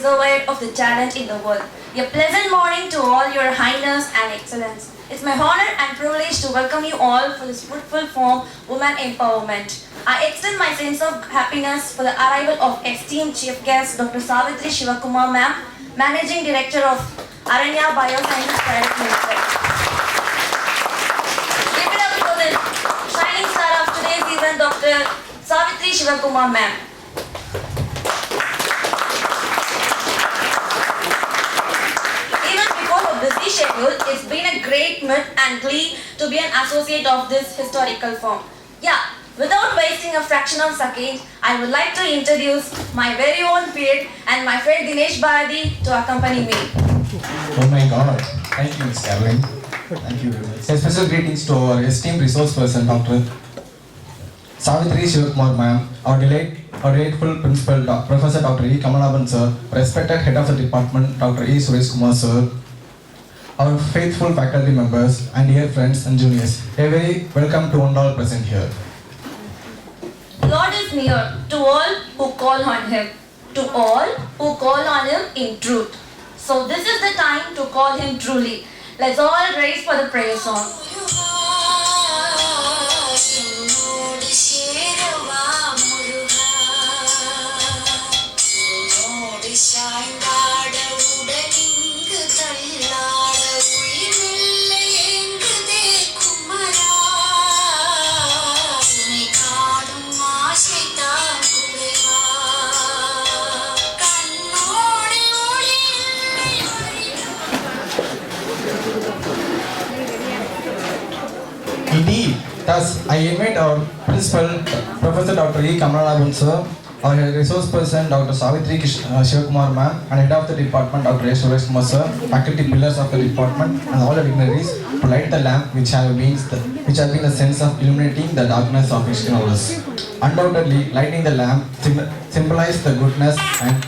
reservoir of the talent in the world. A pleasant morning to all your highness and excellence. It's my honor and privilege to welcome you all for this fruitful form, Women Empowerment. I extend my sense of happiness for the arrival of esteemed chief guest Dr. Savitri Shivakumar ma'am, Managing Director of Aranya Biosciences Private Limited. Give it up for the shining star of today's event, Dr. Savitri Shivakumar ma'am. Even because of busy schedule, it's been a great merit and glee to be an associate of this historical firm. Yeah, without wasting a fraction of a second, I would like to introduce my very own peer and my friend Dinesh Bharati to accompany me. Oh my God! Thank you, Ms. Caroline. Thank you very much. A special greetings to our esteemed resource person, Dr. Savitri Shivakumar ma'am, our delightful principal, Professor Dr. E. Kamalaban sir, respected head of the department, Dr. E. Suresh Kumar sir, our faithful faculty members, and dear friends and juniors, a very welcome to all present here. God is near to all who call on Him, to all who call on Him in truth. So this is the time to call Him truly. Let's all raise for the prayer song. Indeed, thus I invite our principal, Professor Dr. E. Kamalaban sir, our resource person, Dr. Savitri Shivakumar ma'am, and head of the department, Dr. E. Suresh Kumar sir, faculty pillars of the department, and all the dignitaries to light the lamp which have been the sense of illuminating the darkness of history knowledge. Undoubtedly, lighting the lamp symbolizes the goodness and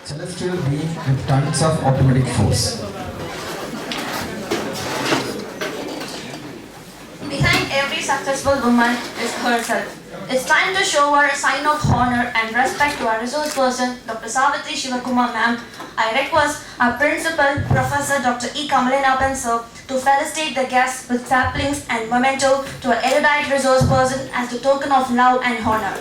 celestial being with tons of automatic force. Behind every successful woman is herself. It's time to show her a sign of honor and respect to our resource person, Dr. Savitri Shivakumar ma'am. I request our principal, Professor Dr. E. Kamalaban sir, to felicitate the guests with saplings and memento to our erudite resource person as the token of love and honor.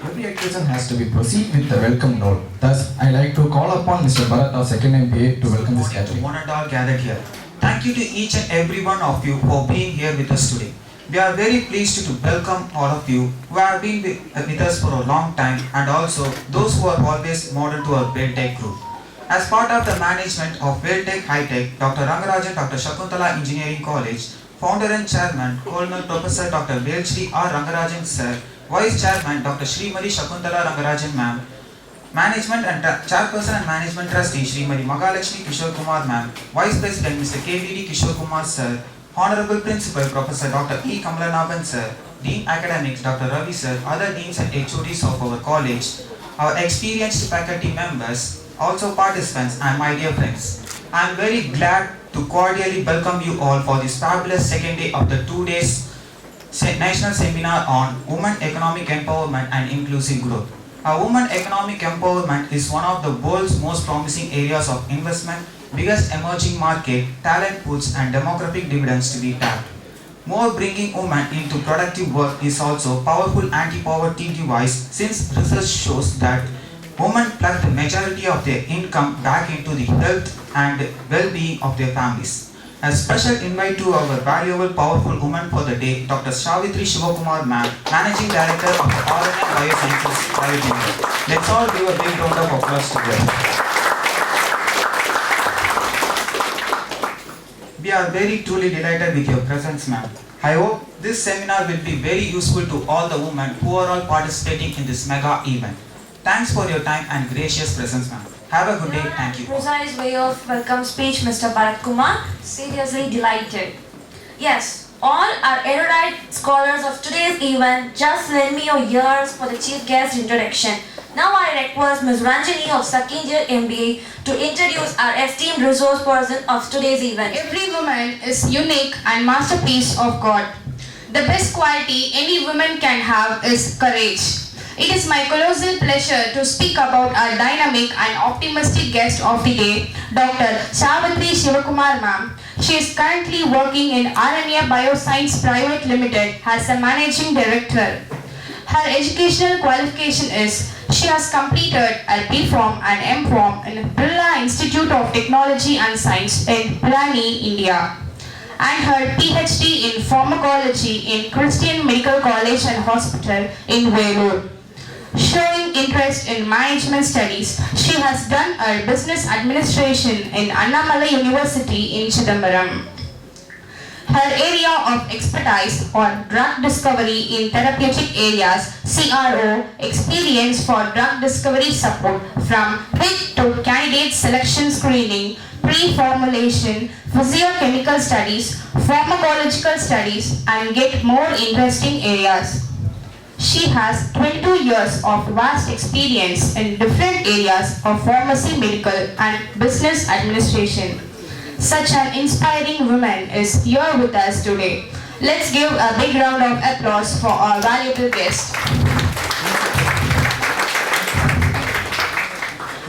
Every occasion has to be proceed with the welcome note. Thus, I like to call upon Mr. Bharat, our second MBA, to welcome this gathering. One and all gathered here. Thank you to each and every one of you for being here with us today. We are very pleased to welcome all of you who have been with us for a long time, and also those who are always modern to our Veltech group. As part of the management of Veltech Hightech, Dr. Rangarajan, Dr. Shakuntala Engineering College, founder and chairman, Colonel Professor Dr. Velchri R. Rangarajan sir, Vice Chairman Dr. Srimati Shakuntala Rangarajan ma'am, Management and Chairperson and Management Trustee Srimati Mahalakshmi Kishore Kumar Ma'am, Vice President Mr. KVD Kishore Kumar Sir, Honorable Principal Professor Dr. E. Kamalanaban Sir, Dean Academics Dr. Ravi Sir, other Deans and HODs of our college, our experienced faculty members, also participants and my dear friends. I am very glad to cordially welcome you all for this fabulous second day of the 2 days National Seminar on Women Economic Empowerment and Inclusive Growth. Women economic empowerment is one of the world's most promising areas of investment, biggest emerging market, talent pools and demographic dividends to be tapped. More bringing women into productive work is also powerful anti-poverty device, since research shows that women plug the majority of their income back into the health and well-being of their families. A special invite to our valuable, powerful woman for the day, Dr. Savitri Shivakumar Ma'am, Managing Director of the R&M Biosciences Private Limited. Let's all give a big round of applause to her. We are very truly delighted with your presence, ma'am. I hope this seminar will be very useful to all the women who are all participating in this mega event. Thanks for your time and gracious presence, ma'am. Have a good day. Thank you. Precise way of welcome speech, Mr. Bharat Kumar. Seriously delighted. Yes, all our erudite scholars of today's event, just lend me your ears for the chief guest introduction. Now I request Ms. Ranjini of second year MBA to introduce our esteemed resource person of today's event. Every woman is unique and masterpiece of God. The best quality any woman can have is courage. It is my colossal pleasure to speak about our dynamic and optimistic guest of the day, Dr. Savitri Shivakumar Ma'am. She is currently working in R&M Biosciences Private Limited as a Managing Director. Her educational qualification is she has completed a B.Pharm and M.Pharm in Birla Institute of Technology and Science in Pilani, India, and her PhD in Pharmacology in Christian Medical College and Hospital in Vellore. Showing interest in management studies, she has done her business administration in Annamalai University in Chidambaram. Her area of expertise on drug discovery in therapeutic areas, CRO, experience for drug discovery support from PIC to candidate selection screening, pre-formulation, physiochemical studies, pharmacological studies, and get more interesting areas. She has 22 years of vast experience in different areas of pharmacy, medical, and business administration. Such an inspiring woman is here with us today. Let's give a big round of applause for our valuable guest.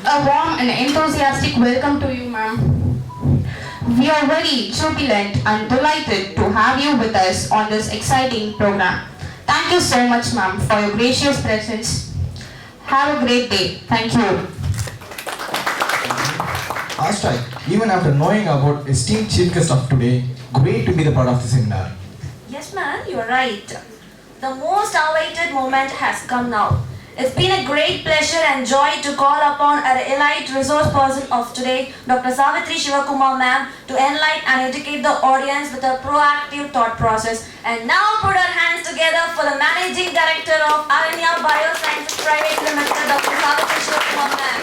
A warm and enthusiastic welcome to you, ma'am. We are very jubilant and delighted to have you with us on this exciting program. Thank you so much, ma'am, for your gracious presence. Have a great day. Thank you. Hashtag, even after knowing about esteemed chief guest of today, great to be the part of the seminar. Yes, ma'am, you are right. The most awaited moment has come now. It's been a great pleasure and joy to call upon our elite resource person of today, Dr. Savitri Shivakumar Ma'am, to enlighten and educate the audience with a proactive thought process. And now put our hands together for the Managing Director of R&M Biosciences Private Limited, Dr. Savitri Shivakumar Ma'am.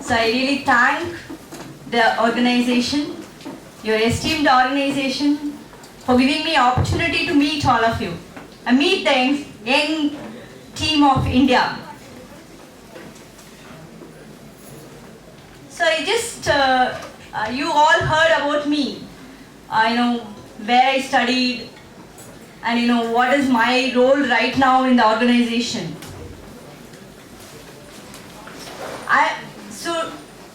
So I really thank the organization, your esteemed organization, for giving me opportunity to meet all of you. I meet the young team of India. So I just, you all heard about me, where I studied, and what is my role right now in the organization. So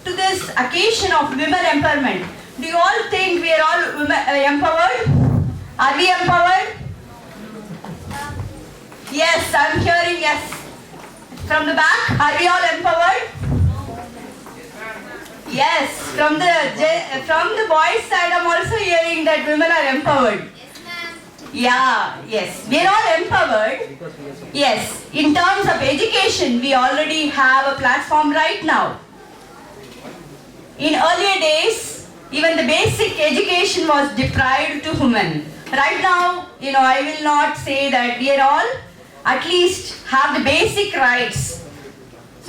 to this occasion of women empowerment, do you all think we are all empowered? Are we empowered? Yes, I'm hearing yes. From the back, are we all empowered? Yes, from the boys' side, I'm also hearing that women are empowered. Yeah, yes, we are all empowered. Yes, in terms of education, we already have a platform right now. In earlier days, even the basic education was deprived to women. Right now, I will not say that we are all at least have the basic rights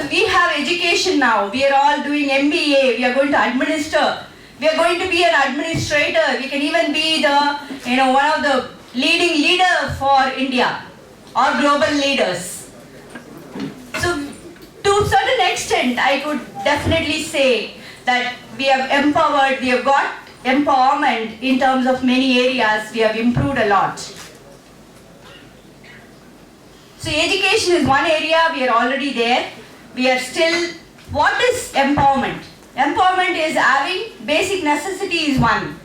So we have education now. We are all doing MBA. We are going to administer. We are going to be an administrator. We can even be one of the leading leader for India or global leaders. So to a certain extent, I could definitely say that we have empowered, we have got empowerment in terms of many areas. We have improved a lot. So education is one area, we are already there. We are still, what is empowerment? Empowerment is having basic necessity is one.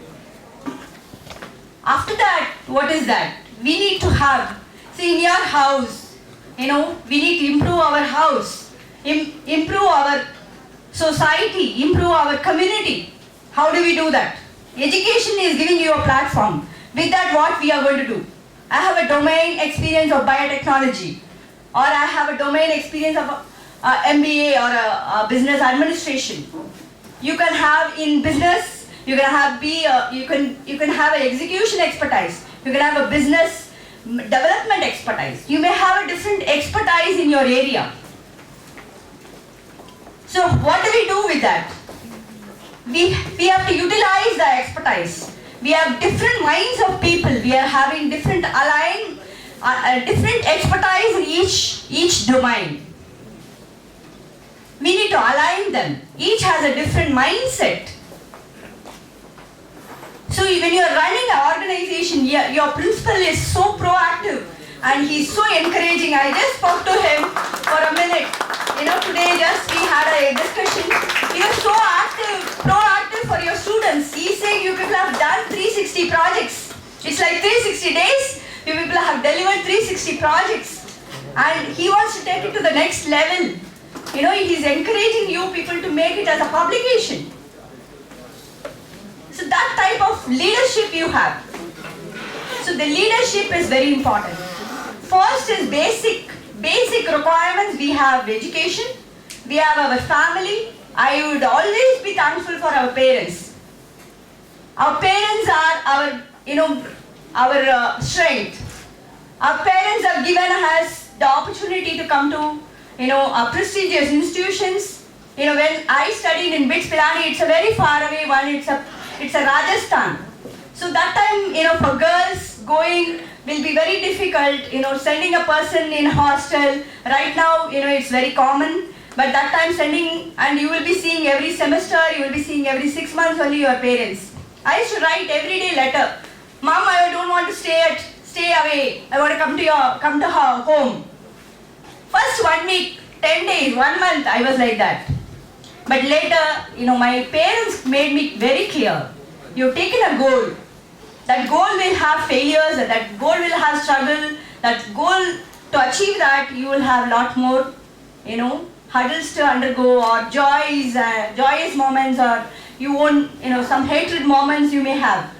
After that, what is that? We need to have, see in your house, we need to improve our house, improve our society, improve our community. How do we do that? Education is giving you a platform. With that, what we are going to do? I have a domain experience of biotechnology, or I have a domain experience of MBA or a business administration. You can have in business, you can have an execution expertise. You can have a business development expertise. You may have a different expertise in your area. So what do we do with that? We have to utilize the expertise. We have different minds of people. We are having different different expertise in each domain. We need to align them. Each has a different mindset. So when you are running an organization, your principal is so proactive and he's so encouraging. I just spoke to him for a minute. Today just we had a discussion. He was so proactive for your students. He's saying you people have done 360 projects. It's like 360 days. You people have delivered 360 projects. And he wants to take it to the next level. He's encouraging you people to make it as a publication. So that type of leadership you have. So the leadership is very important. First is basic requirements. We have education. We have our family. I would always be thankful for our parents. Our parents are our strength. Our parents have given us the opportunity to come to prestigious institutions. When I studied in BITS Pilani, it's a very far away one. It's a Rajasthan. So that time, for girls going will be very difficult. Sending a person in hostel. Right now, it's very common. But that time sending, and you will be seeing every semester, you will be seeing every 6 months only your parents. I used to write everyday letter. Mom, I don't want to stay away. I want to come to her home. First 1 week, 10 days, 1 month, I was like that. But later, my parents made me very clear. You've taken a goal. That goal will have failures, that goal will have struggle, that goal, to achieve that, you will have a lot more, hurdles to undergo, or joyous moments, or you won't, some hatred moments you may have.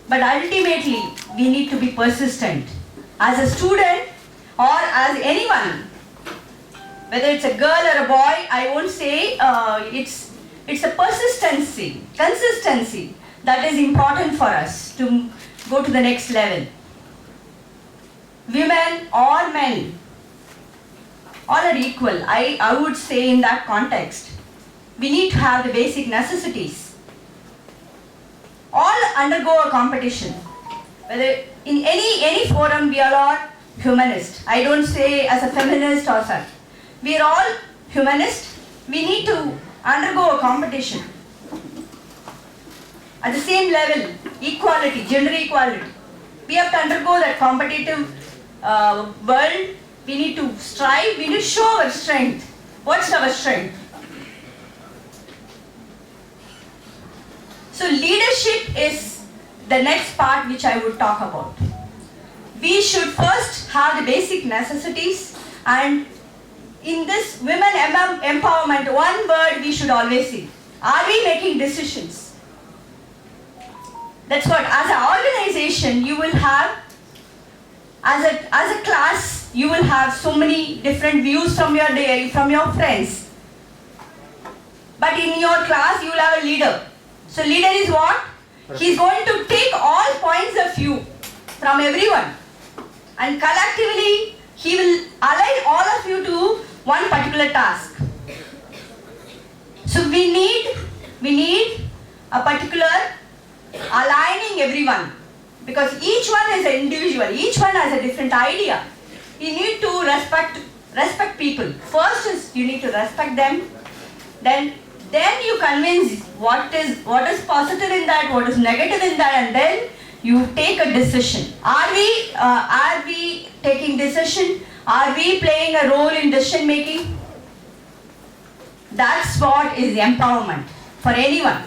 But ultimately, we need to be persistent. As a student, or as anyone, whether it's a girl or a boy, I won't say it's a consistency that is important for us to go to the next level. Women or men, all are equal. I would say in that context, we need to have the basic necessities. All undergo a competition. Whether in any forum, we are all humanist. I don't say as a feminist or such. We are all humanist. We need to undergo a competition. At the same level, equality, gender equality. We have to undergo that competitive world. We need to strive. We need to show our strength. What's our strength? So leadership is the next part which I would talk about. We should first have the basic necessities, and in this women empowerment, one word we should always see. Are we making decisions? That's what, as an organization, you will have, as a class, you will have so many different views from your friends. But in your class, you will have a leader. So leader is what? He's going to take all points of view from everyone. And collectively, he will align all of you to one particular task. So we need a particular aligning everyone, because each one is an individual, each one has a different idea. You need to respect people. First is you need to respect them. Then you convince what is positive in that, what is negative in that, and then you take a decision. Are we taking decision? Are we playing a role in decision making? That's what is empowerment for anyone.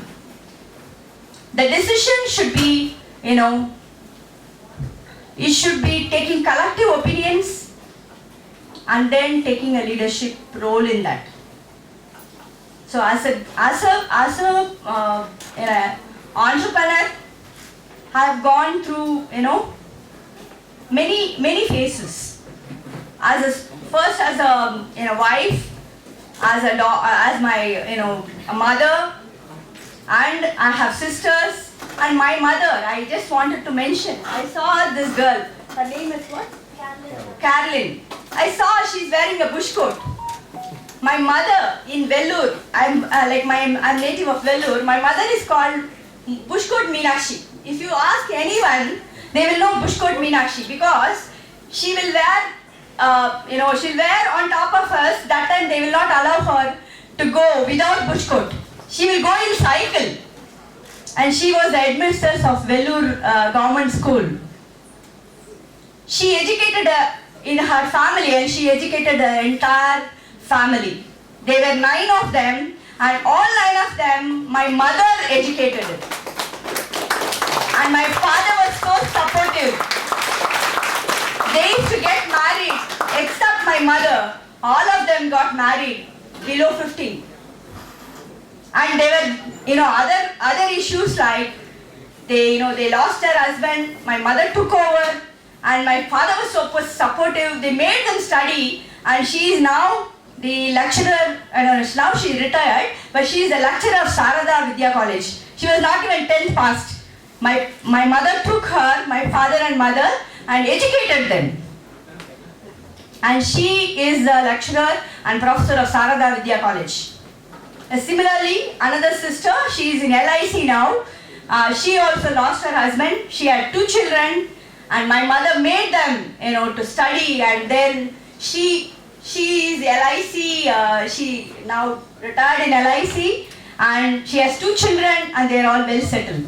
The decision should be, it should be taking collective opinions and then taking a leadership role in that. So as a entrepreneur, I have gone through many phases. First as a wife, as my a mother, and I have sisters. And my mother, I just wanted to mention, I saw this girl. Her name is what? Carolyn. I saw she's wearing a bush coat. My mother in Vellore, I'm native of Vellore. My mother is called Bushcoat Meenakshi. If you ask anyone, they will know Bushcoat Meenakshi, because she will wear, she'll wear on top of us. That time they will not allow her to go without bushcoat. She will go in cycle. And she was the headmistress of Vellore government school. She educated in her family, and she educated the entire family. There were 9 of them, and all 9 of them, my mother educated. And my father was so supportive. They used to get married, except my mother. All of them got married below 15. And there were, other issues like they lost their husband. My mother took over, and my father was so supportive. They made them study, and she is now the lecturer. Now she is retired, but she is a lecturer of Sarada Vidya College. She was not even 10th passed. My mother took her, my father and mother, and educated them. And she is a lecturer and professor of Sarada Vidya College. Similarly, another sister, she is in LIC now. She also lost her husband. She had 2 children, and my mother made them, to study. And then she is LIC. She now retired in LIC, and she has 2 children, and they are all well settled.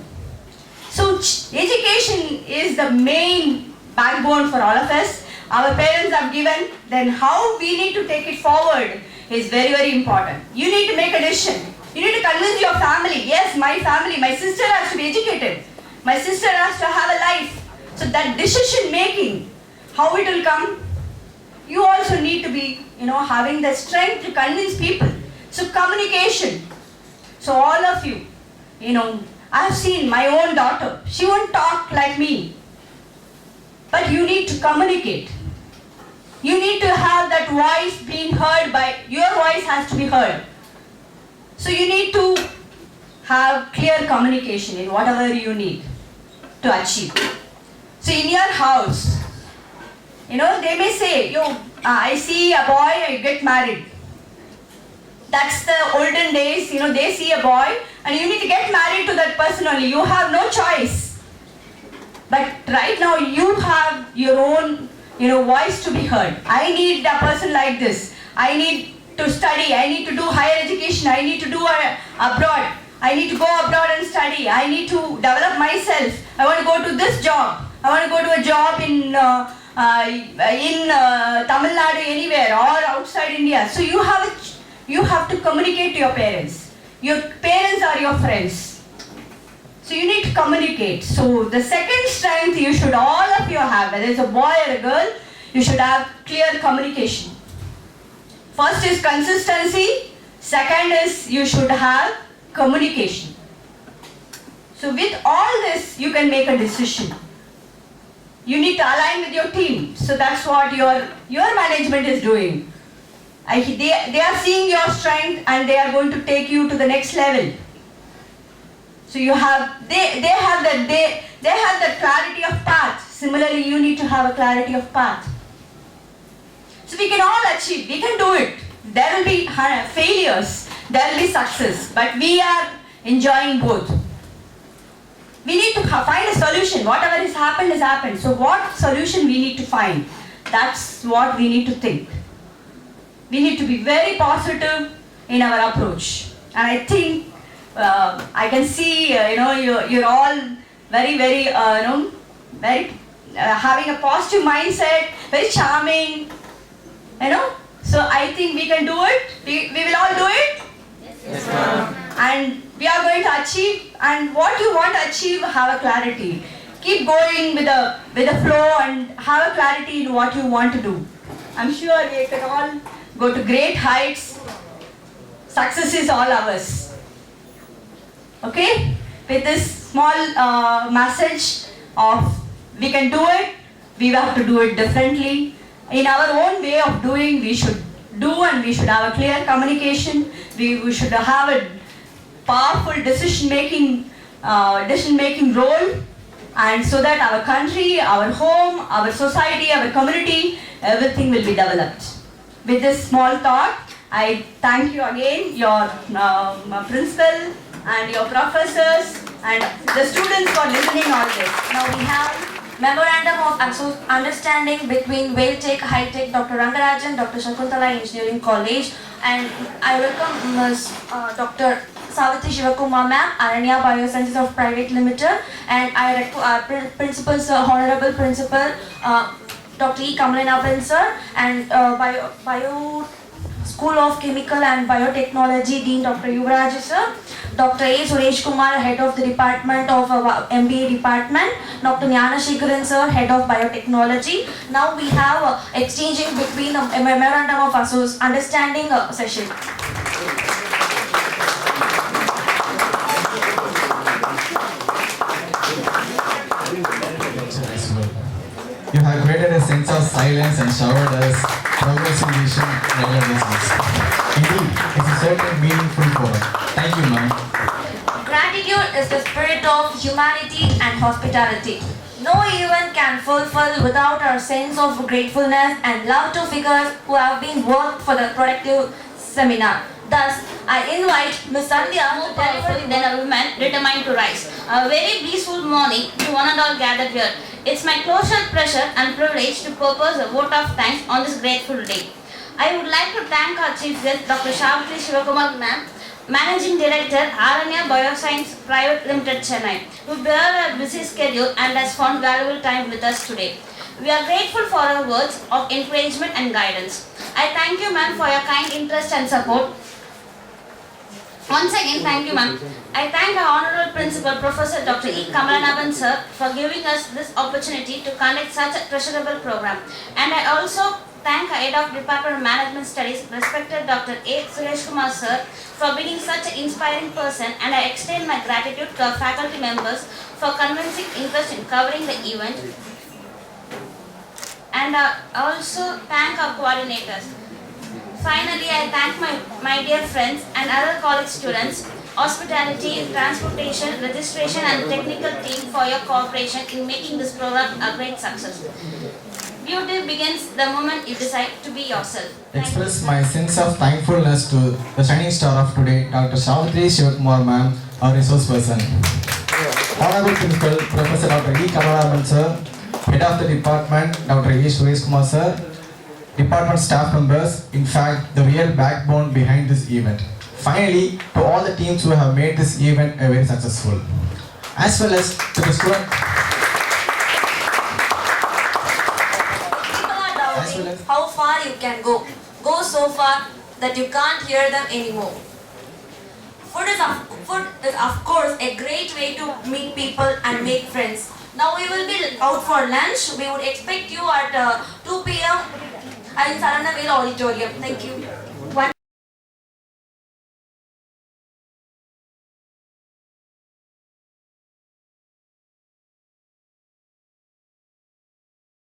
So education is the main backbone for all of us. Our parents have given. Then how we need to take it forward is very, very important. You need to make a decision. You need to convince your family. Yes, my family, my sister has to be educated. My sister has to have a life. So that decision making, how it will come, you also need to be, having the strength to convince people. So communication. So all of you, I have seen my own daughter. She won't talk like me. But you need to communicate. You need to have that voice being heard your voice has to be heard. So you need to have clear communication in whatever you need to achieve. So in your house, they may say, I see a boy, I get married. That's the olden days, they see a boy and you need to get married to that person only. You have no choice. But right now you have your own voice to be heard. I need a person like this. I need to study. I need to do higher education. I need to do abroad. I need to go abroad and study. I need to develop myself. I want to go to this job. I want to go to a job in Tamil Nadu, anywhere, or outside India. So you have to communicate to your parents. Your parents are your friends. So you need to communicate. So the second strength you should all of you have, whether it's a boy or a girl, you should have clear communication. First is consistency. Second is you should have communication. So with all this, you can make a decision. You need to align with your team. So that's what your management is doing. They are seeing your strength and they are going to take you to the next level. So they have that clarity of path. Similarly, you need to have a clarity of path. So we can all achieve. We can do it. There will be failures. there will be success. But we are enjoying both. We need to find a solution. Whatever has happened has happened. So what solution we need to find? That's what we need to think. We need to be very positive in our approach. And I think I can see you're all very very having a positive mindset, very charming. So I think we can do it. We will all do it. Yes, ma'am. And we are going to achieve, and what you want to achieve, have a clarity. Keep going with the flow and have a clarity in what you want to do. I'm sure we can all go to great heights. Success is all ours. Okay? With this small message of we can do it, we have to do it differently. In our own way of doing, we should do, and we should have a clear communication. We should have a powerful decision-making role, and so that our country, our home, our society, our community, everything will be developed. With this small thought, I thank you again, your principal and your professors and the students for listening all this. Now we have Memorandum of Understanding between Veltech Hightech Dr. Rangarajan, Dr. Shakuntala Engineering College, and I welcome Ms. Dr. Savitri Shivakumar ma'am, Aranya Biosciences of Private Limited, and I Principal Sir, Honorable Principal Dr. E. Kamalanaban sir, and Bio School of Chemical and Biotechnology Dean Dr. Yuvraj sir, Dr. A. Suresh Kumar, Head of the Department of MBA Department, Dr. Jnana Shikharan sir, Head of Biotechnology. Now we have exchanging between a Memorandum of Understanding session. You have created a sense of silence and showered us progressive vision regular results. Indeed, it's a certain meaningful forum. Thank you, ma'am. Gratitude is the spirit of humanity and hospitality. No event can fulfill without our sense of gratefulness and love to figures who have been worked for the productive seminar. Thus, I invite Ms. Sandhya More powerful than a woman determined to rise. A very blissful morning to one and all gathered here. It's my close pleasure and privilege to propose a vote of thanks on this grateful day. I would like to thank our Chief Guest, Dr. Savitri Shivakumar ma'am, Managing Director, Aranya Bioscience Private Limited, Chennai, who bear a busy schedule and has found valuable time with us today. We are grateful for your words of encouragement and guidance. I thank you, ma'am, for your kind interest and support. Once again, thank you, ma'am. I thank our Honorable Principal, Professor Dr. E. Kamalanaban sir, for giving us this opportunity to conduct such a treasurable program. And I also thank our Head of Department of Management Studies, respected Dr. A. Suresh Kumar sir, for being such an inspiring person, and I extend my gratitude to our faculty members for convincing interest in covering the event. And I also thank our coordinators. Finally, I thank my dear friends and other college students, hospitality, transportation, registration and technical team for your cooperation in making this program a great success. Beauty begins the moment you decide to be yourself. Express my sense of thankfulness to the shining star of today, Dr. Savitri Shivakumar ma'am, our resource person. Honorable Principal, Professor Dr. E. Kamalanaban sir, Head of the Department, Dr. E. Suresh Kumar sir, department staff members, in fact, the real backbone behind this event. Finally, to all the teams who have made this event a very successful, as well as to the student. People are doubting how far you can go. Go so far that you can't hear them anymore. Food is of course a great way to meet people and make friends. Now we will be out for lunch. We would expect you at 2 p.m. in Saranavale Auditorium. Thank you.